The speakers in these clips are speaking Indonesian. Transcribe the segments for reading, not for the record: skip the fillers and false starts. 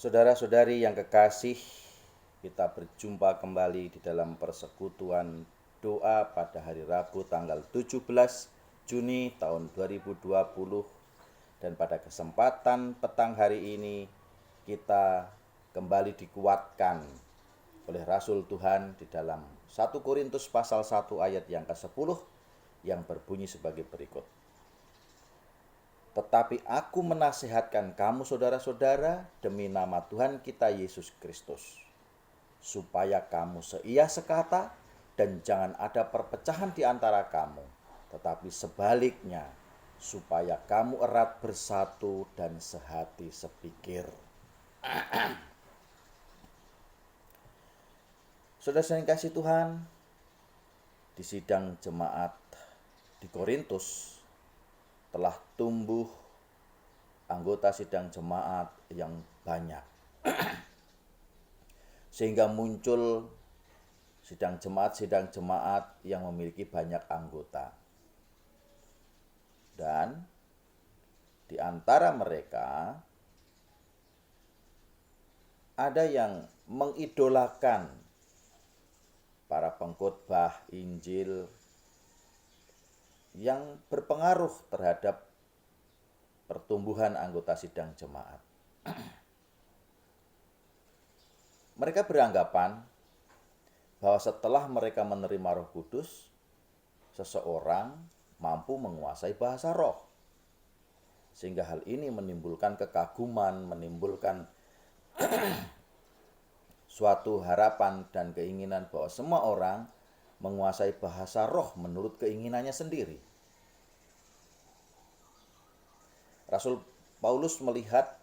Saudara-saudari yang kekasih, kita berjumpa kembali di dalam persekutuan doa pada hari Rabu tanggal 17 Juni tahun 2020. Dan pada kesempatan petang hari ini kita kembali dikuatkan oleh Rasul Tuhan di dalam 1 Korintus pasal 1 ayat yang ke-10 yang berbunyi sebagai berikut. Tetapi aku menasihatkan kamu saudara-saudara demi nama Tuhan kita Yesus Kristus, supaya kamu seia sekata dan jangan ada perpecahan di antara kamu, tetapi sebaliknya, supaya kamu erat bersatu dan sehati sepikir. Saudara yang kasih Tuhan, di sidang jemaat di Korintus telah tumbuh anggota sidang jemaat yang banyak. Sehingga muncul sidang jemaat yang memiliki banyak anggota. Dan di antara mereka ada yang mengidolakan para pengkhotbah Injil yang berpengaruh terhadap pertumbuhan anggota sidang jemaat. Mereka beranggapan bahwa setelah mereka menerima Roh Kudus, seseorang mampu menguasai bahasa roh. Sehingga hal ini menimbulkan kekaguman, menimbulkan suatu harapan dan keinginan bahwa semua orang menguasai bahasa roh menurut keinginannya sendiri. Rasul Paulus melihat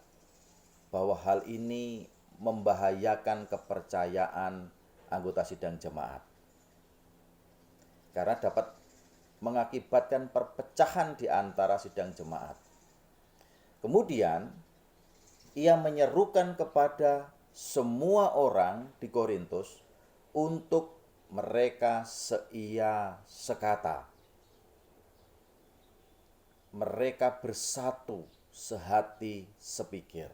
bahwa hal ini membahayakan kepercayaan anggota sidang jemaat, karena dapat mengakibatkan perpecahan di antara sidang jemaat. Kemudian ia menyerukan kepada semua orang di Korintus untuk mereka seia sekata, mereka bersatu sehati sepikir.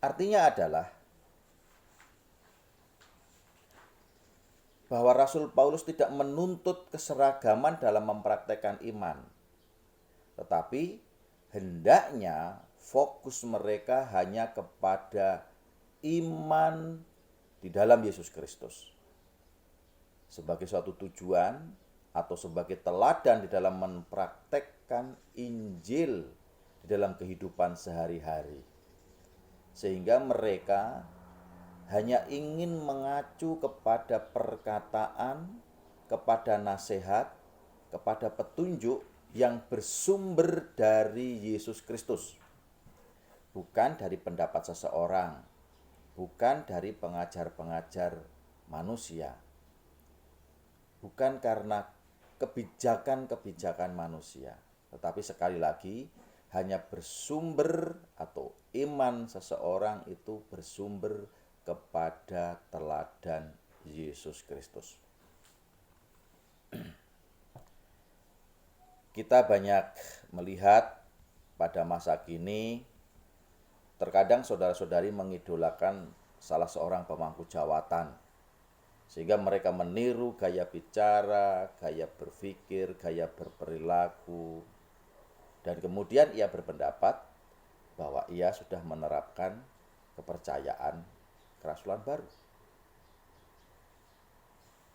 Artinya adalah bahwa Rasul Paulus tidak menuntut keseragaman dalam mempraktekkan iman, tetapi hendaknya fokus mereka hanya kepada iman di dalam Yesus Kristus sebagai suatu tujuan atau sebagai teladan di dalam mempraktekkan Injil di dalam kehidupan sehari-hari, sehingga mereka hanya ingin mengacu kepada perkataan, kepada nasihat, kepada petunjuk yang bersumber dari Yesus Kristus, bukan dari pendapat seseorang, bukan dari pengajar-pengajar manusia, bukan karena kebijakan-kebijakan manusia, tetapi sekali lagi hanya bersumber atau iman seseorang itu bersumber kepada teladan Yesus Kristus. Kita banyak melihat pada masa kini, terkadang saudara-saudari mengidolakan salah seorang pemangku jawatan, sehingga mereka meniru gaya bicara, gaya berpikir, gaya berperilaku, dan kemudian ia berpendapat bahwa ia sudah menerapkan kepercayaan kerasulan baru.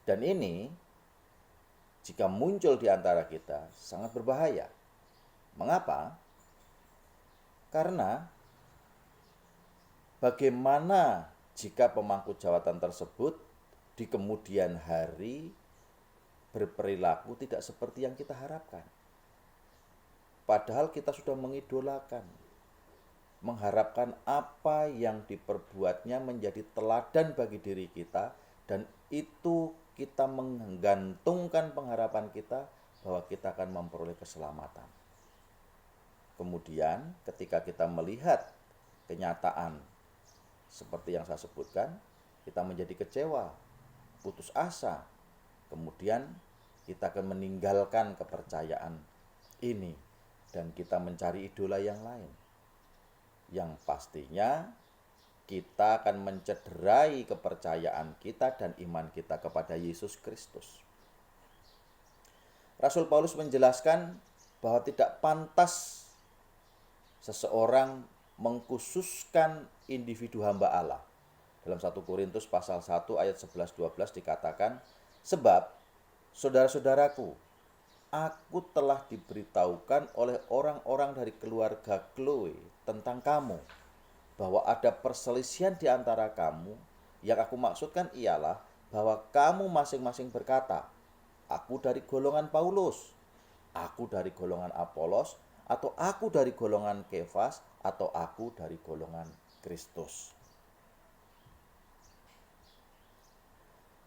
Dan ini jika muncul di antara kita sangat berbahaya. Mengapa? Karena bagaimana jika pemangku jawatan tersebut di kemudian hari berperilaku tidak seperti yang kita harapkan? Padahal kita sudah mengidolakan, mengharapkan apa yang diperbuatnya menjadi teladan bagi diri kita, dan itu kita menggantungkan pengharapan kita bahwa kita akan memperoleh keselamatan. Kemudian ketika kita melihat kenyataan seperti yang saya sebutkan, kita menjadi kecewa, putus asa. Kemudian kita akan meninggalkan kepercayaan ini dan kita mencari idola yang lain. yang pastinya kita akan mencederai kepercayaan kita dan iman kita kepada Yesus Kristus. Rasul Paulus menjelaskan bahwa tidak pantas seseorang mengkhususkan individu hamba Allah. Dalam 1 Korintus pasal 1 ayat 11-12 dikatakan, sebab saudara-saudaraku, aku telah diberitahukan oleh orang-orang dari keluarga Chloe tentang kamu, bahwa ada perselisihan di antara kamu. Yang aku maksudkan ialah bahwa kamu masing-masing berkata, aku dari golongan Paulus, aku dari golongan Apolos, atau aku dari golongan Kefas, atau aku dari golongan Kristus.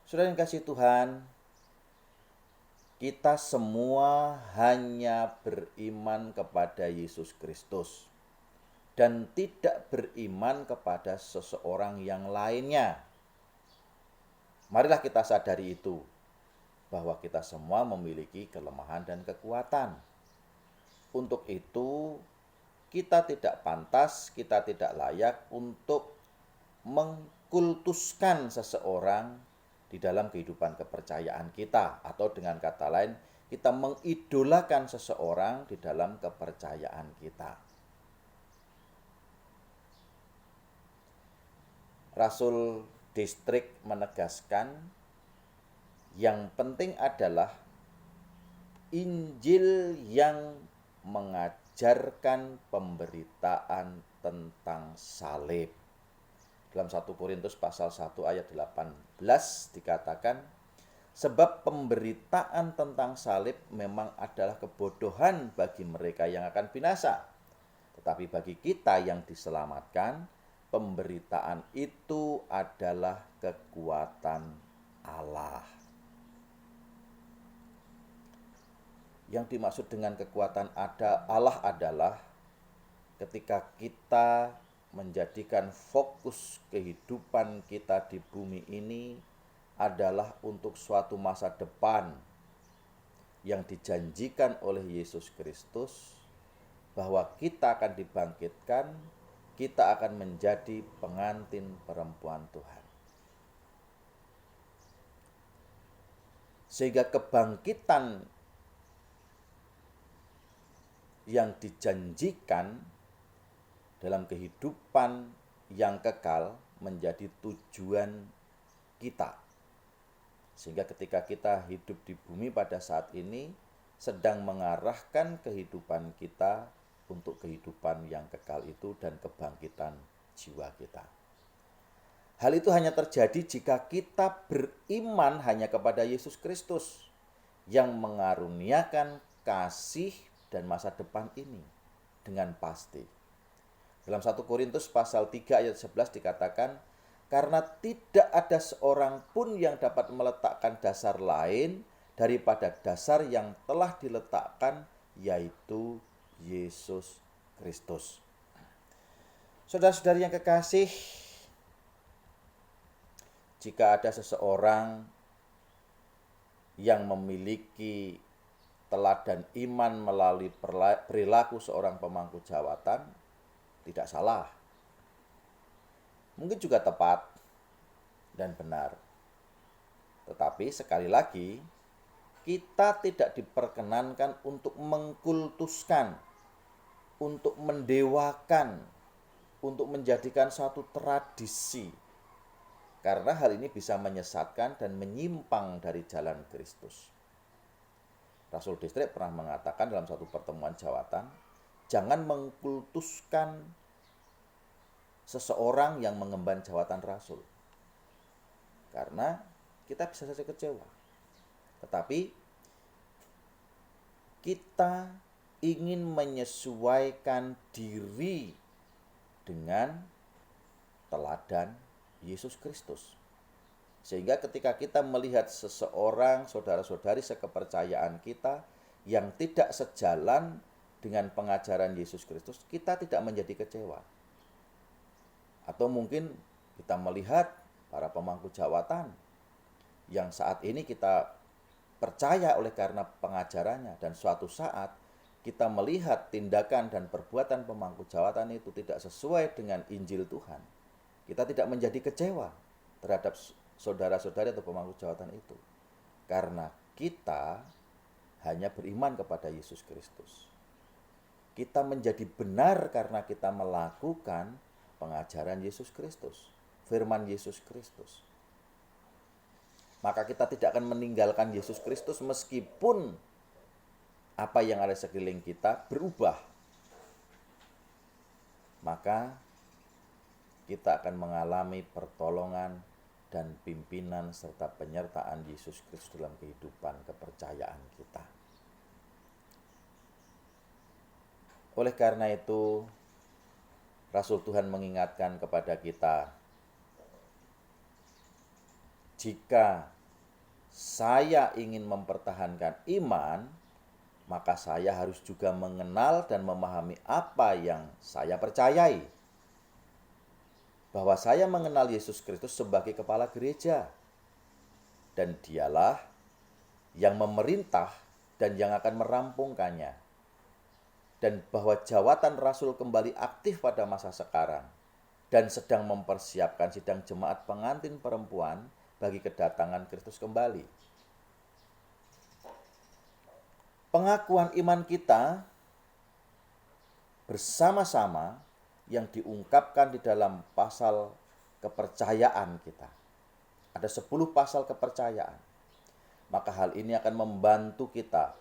Saudara yang kasih Tuhan, kita semua hanya beriman kepada Yesus Kristus dan tidak beriman kepada seseorang yang lainnya. Marilah kita sadari itu, bahwa kita semua memiliki kelemahan dan kekuatan. Untuk itu, kita tidak pantas, kita tidak layak untuk mengkultuskan seseorang di dalam kehidupan kepercayaan kita, atau dengan kata lain, kita mengidolakan seseorang di dalam kepercayaan kita. Rasul Distrik menegaskan, yang penting adalah Injil yang mengajarkan pemberitaan tentang salib. Dalam 1 Korintus pasal 1 ayat 18 dikatakan, sebab pemberitaan tentang salib memang adalah kebodohan bagi mereka yang akan binasa. Tetapi bagi kita yang diselamatkan, pemberitaan itu adalah kekuatan Allah. Yang dimaksud dengan kekuatan Allah adalah ketika kita menjadikan fokus kehidupan kita di bumi ini adalah untuk suatu masa depan yang dijanjikan oleh Yesus Kristus, bahwa kita akan dibangkitkan, kita akan menjadi pengantin perempuan Tuhan. Sehingga kebangkitan yang dijanjikan dalam kehidupan yang kekal menjadi tujuan kita. Sehingga ketika kita hidup di bumi pada saat ini sedang mengarahkan kehidupan kita untuk kehidupan yang kekal itu dan kebangkitan jiwa kita. Hal itu hanya terjadi jika kita beriman hanya kepada Yesus Kristus yang mengaruniakan kasih dan masa depan ini dengan pasti. Dalam 1 Korintus pasal 3 ayat 11 dikatakan, karena tidak ada seorang pun yang dapat meletakkan dasar lain daripada dasar yang telah diletakkan, yaitu Yesus Kristus. Saudara-saudari yang kekasih, jika ada seseorang yang memiliki teladan iman melalui perilaku seorang pemangku jawatan, tidak salah. Mungkin juga tepat dan benar. Tetapi sekali lagi, kita tidak diperkenankan untuk mengkultuskan, untuk mendewakan, untuk menjadikan suatu tradisi. Karena hal ini bisa menyesatkan dan menyimpang dari jalan Kristus. Rasul Distrik pernah mengatakan dalam satu pertemuan jawatan, jangan mengkultuskan seseorang yang mengemban jawatan rasul. Karena kita bisa saja kecewa. Tetapi kita ingin menyesuaikan diri dengan teladan Yesus Kristus. Sehingga ketika kita melihat seseorang, saudara-saudari sekepercayaan kita yang tidak sejalan dengan pengajaran Yesus Kristus, kita tidak menjadi kecewa. Atau mungkin kita melihat para pemangku jawatan yang saat ini kita percaya oleh karena pengajarannya, dan suatu saat kita melihat tindakan dan perbuatan pemangku jawatan itu tidak sesuai dengan Injil Tuhan, kita tidak menjadi kecewa terhadap saudara-saudari atau pemangku jawatan itu. Karena kita hanya beriman kepada Yesus Kristus. Kita menjadi benar karena kita melakukan pengajaran Yesus Kristus, firman Yesus Kristus. Maka kita tidak akan meninggalkan Yesus Kristus meskipun apa yang ada sekeliling kita berubah. Maka kita akan mengalami pertolongan dan pimpinan serta penyertaan Yesus Kristus dalam kehidupan kepercayaan kita. Oleh karena itu, Rasul Tuhan mengingatkan kepada kita, jika saya ingin mempertahankan iman, maka saya harus juga mengenal dan memahami apa yang saya percayai. Bahwa saya mengenal Yesus Kristus sebagai kepala gereja. Dan dialah yang memerintah dan yang akan merampungkannya. Dan bahwa jawatan Rasul kembali aktif pada masa sekarang dan sedang mempersiapkan sidang jemaat pengantin perempuan bagi kedatangan Kristus kembali. Pengakuan iman kita bersama-sama yang diungkapkan di dalam pasal kepercayaan kita. Ada 10 pasal kepercayaan. Maka hal ini akan membantu kita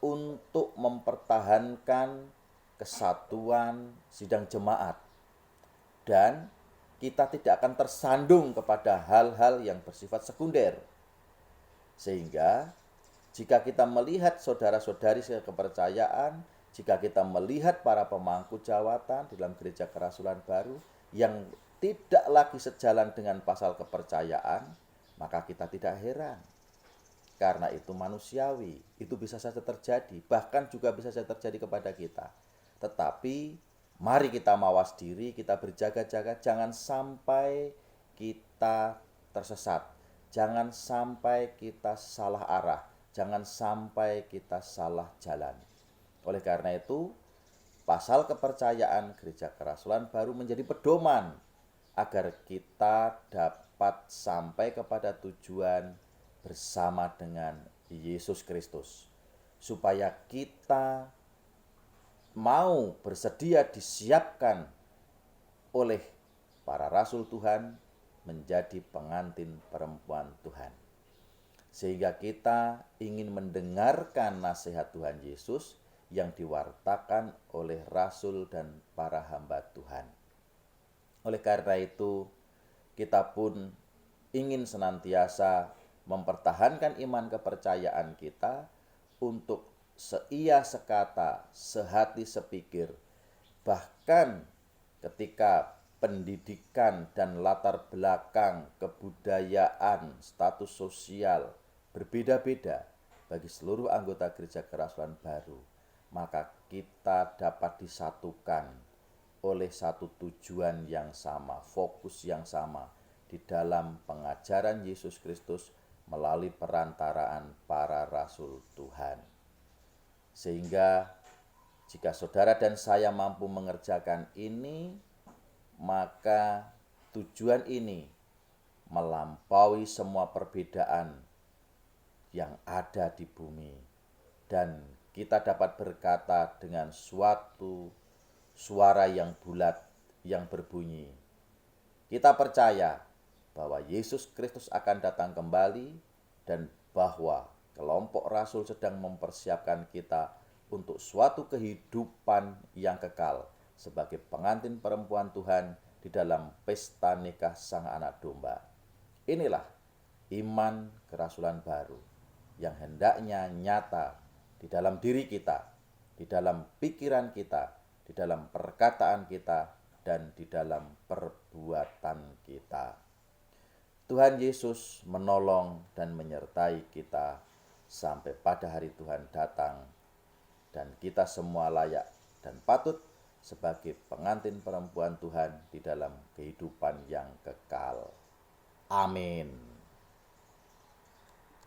untuk mempertahankan kesatuan sidang jemaat. Dan kita tidak akan tersandung kepada hal-hal yang bersifat sekunder. Sehingga jika kita melihat saudara-saudari kepercayaan, jika kita melihat para pemangku jawatan di dalam gereja kerasulan baru yang tidak lagi sejalan dengan pasal kepercayaan, maka kita tidak heran. Karena itu manusiawi, itu bisa saja terjadi, bahkan juga bisa saja terjadi kepada kita. Tetapi mari kita mawas diri, kita berjaga-jaga, jangan sampai kita tersesat, jangan sampai kita salah arah, jangan sampai kita salah jalan. Oleh karena itu, pasal kepercayaan gereja kerasulan baru menjadi pedoman agar kita dapat sampai kepada tujuan bersama dengan Yesus Kristus, supaya kita mau bersedia disiapkan oleh para rasul Tuhan menjadi pengantin perempuan Tuhan, sehingga kita ingin mendengarkan nasihat Tuhan Yesus yang diwartakan oleh rasul dan para hamba Tuhan. Oleh karena itu, kita pun ingin senantiasa mempertahankan iman kepercayaan kita untuk seia sekata, sehati sepikir. Bahkan ketika pendidikan dan latar belakang, kebudayaan, status sosial berbeda-beda bagi seluruh anggota gereja kerasulan baru, maka kita dapat disatukan oleh satu tujuan yang sama, fokus yang sama di dalam pengajaran Yesus Kristus melalui perantaraan para rasul Tuhan. Sehingga jika saudara dan saya mampu mengerjakan ini, maka tujuan ini melampaui semua perbedaan yang ada di bumi. Dan kita dapat berkata dengan suatu suara yang bulat yang berbunyi, kita percaya bahwa Yesus Kristus akan datang kembali dan bahwa kelompok rasul sedang mempersiapkan kita untuk suatu kehidupan yang kekal sebagai pengantin perempuan Tuhan di dalam pesta nikah Sang Anak Domba. Inilah iman kerasulan baru yang hendaknya nyata di dalam diri kita, di dalam pikiran kita, di dalam perkataan kita, dan di dalam perbuatan kita. Tuhan Yesus menolong dan menyertai kita sampai pada hari Tuhan datang, dan kita semua layak dan patut sebagai pengantin perempuan Tuhan di dalam kehidupan yang kekal. Amin.